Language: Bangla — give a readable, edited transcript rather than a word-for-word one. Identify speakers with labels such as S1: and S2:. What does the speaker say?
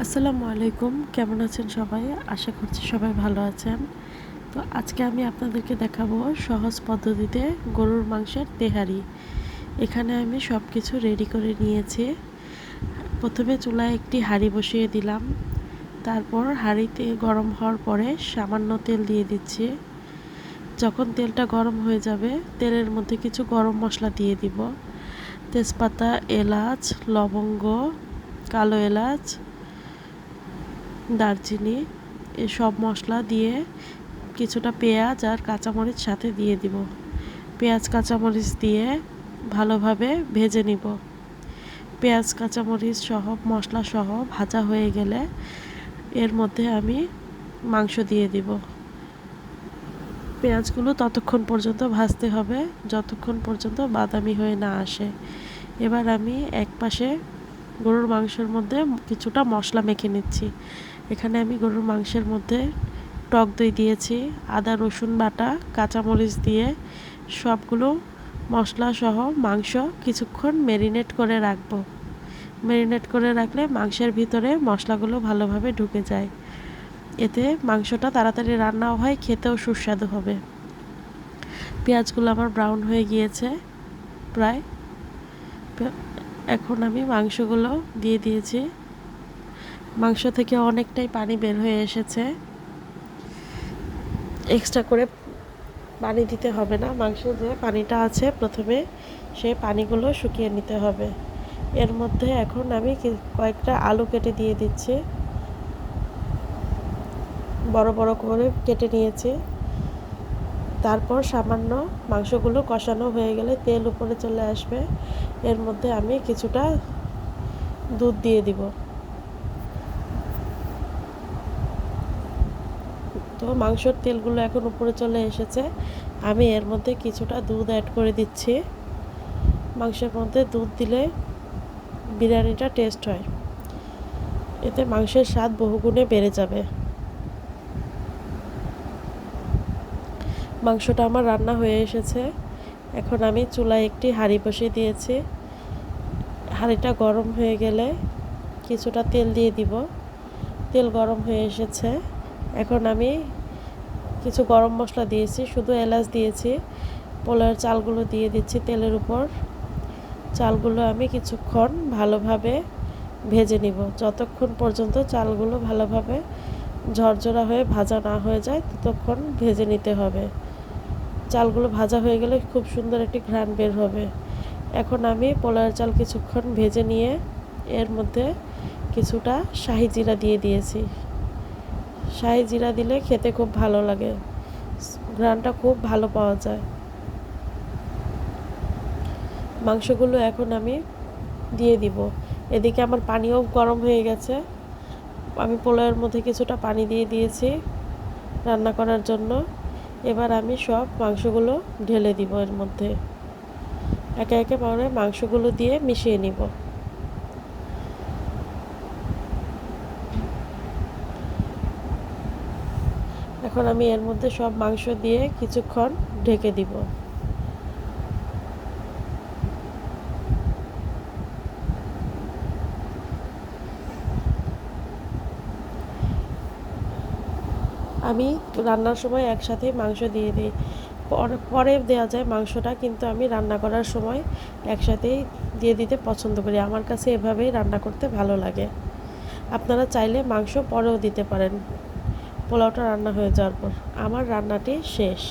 S1: আসসালামু আলাইকুম, কেমন আছেন সবাই? আশা করছি সবাই ভালো আছেন। তো আজকে আমি আপনাদেরকে দেখাবো সহজ পদ্ধতিতে গরুর মাংসের তেহারি। এখানে আমি সব কিছু রেডি করে নিয়েছি। প্রথমে চুলায় একটি হাঁড়ি বসিয়ে দিলাম। তারপর হাঁড়িতে গরম হওয়ার পরে সামান্য তেল দিয়ে দিচ্ছি। যখন তেলটা গরম হয়ে যাবে, তেলের মধ্যে কিছু গরম মশলা দিয়ে দিব। তেজপাতা, এলাচ, লবঙ্গ, কালো এলাচ, দারচিনি, এসব মশলা দিয়ে কিছুটা পেঁয়াজ আর কাঁচামরিচ সাথে দিয়ে দিব। পেঁয়াজ কাঁচামরিচ দিয়ে ভালোভাবে ভেজে নিব। পেঁয়াজ কাঁচামরিচ সহ মশলা সহ ভাজা হয়ে গেলে এর মধ্যে আমি মাংস দিয়ে দিব। পেঁয়াজগুলো ততক্ষণ পর্যন্ত ভাজতে হবে যতক্ষণ পর্যন্ত বাদামি হয়ে না আসে। এবার আমি এক পাশে গরুর মাংসের মধ্যে কিছুটা মশলা মেখে নিচ্ছি। এখানে আমি গরুর মাংসের মধ্যে টক দই দিয়েছি, আদা রসুন বাটা, কাঁচামরিচ দিয়ে সবগুলো মশলা সহ মাংস কিছুক্ষণ ম্যারিনেট করে রাখবো। ম্যারিনেট করে রাখলে মাংসের ভিতরে মশলাগুলো ভালোভাবে ঢুকে যায়। এতে মাংসটা তাড়াতাড়ি রান্নাও হয়, খেতেও সুস্বাদু হবে। পেঁয়াজগুলো আমার ব্রাউন হয়ে গিয়েছে প্রায়। এখন আমি মাংসগুলো দিয়ে দিয়েছি। মাংস থেকে অনেকটাই পানি বের হয়ে এসেছে। এক্সট্রা করে পানি দিতে হবে না। মাংসে যে পানিটা আছে প্রথমে সেই পানিগুলো শুকিয়ে নিতে হবে। এর মধ্যে এখন আমি কয়েকটা আলু কেটে দিয়ে দিচ্ছি। বড় বড় করে কেটে নিয়েছি। তারপর সামান্য মাংসগুলো কষানো হয়ে গেলে তেল উপরে চলে আসবে। এর মধ্যে আমি কিছুটা দুধ দিয়ে দিব। তো মাংসর তেলগুলো এখন উপরে চলে এসেছে। আমি এর মধ্যে কিছুটা দুধ অ্যাড করে দিচ্ছি। মাংসের মধ্যে দুধ দিলে বিরিয়ানিটা টেস্ট হয়। এতে মাংসের স্বাদ বহুগুণে বেড়ে যাবে। মাংসটা আমার রান্না হয়ে এসেছে। এখন আমি চুলায় একটি হাঁড়ি বসিয়ে দিয়েছি। হাঁড়িটা গরম হয়ে গেলে কিছুটা তেল দিয়ে দিব। তেল গরম হয়ে এসেছে। এখন আমি কিছু গরম মশলা দিয়েছি, শুধু এলাচ দিয়েছি। পোলাওয়ের চালগুলো দিয়ে দিচ্ছি তেলের উপর। চালগুলো আমি কিছুক্ষণ ভালোভাবে ভেজে নিব। যতক্ষণ পর্যন্ত চালগুলো ভালোভাবে ঝরঝরা হয়ে ভাজা না হয়ে যায় ততক্ষণ ভেজে নিতে হবে। চালগুলো ভাজা হয়ে গেলে খুব সুন্দর একটি ঘ্রাণ বের হবে। এখন আমি পোলাওয়ের চাল কিছুক্ষণ ভেজে নিয়ে এর মধ্যে কিছুটা শাহি জিরা দিয়ে দিয়েছি। শাহি জিরা দিলে খেতে খুব ভালো লাগে, ঘ্রাণটা খুব ভালো পাওয়া যায়। মাংসগুলো এখন আমি দিয়ে দিব। এদিকে আমার পানিও গরম হয়ে গেছে। আমি পোলাওয়ের মধ্যে কিছুটা পানি দিয়ে দিয়েছি রান্না করার জন্য। এবার আমি সব মাংসগুলো ঢেলে দিব এর মধ্যে। একে একে পরে মাংসগুলো দিয়ে মিশিয়ে নিব। এখন আমি এর মধ্যে সব মাংস দিয়ে কিছুক্ষণ ঢেকে দিব। আমি রান্নার সময় একসাথে মাংস দিয়ে দিই। পরে দেওয়া যায় মাংসটা, কিন্তু আমি রান্না করার সময় একসাথেই দিয়ে দিতে পছন্দ করি। আমার কাছে এভাবেই রান্না করতে ভালো লাগে। আপনারা চাইলে মাংস পরেও দিতে পারেন পোলাওটা রান্না হয়ে যাওয়ার পর। আমার রান্নাটি শেষ।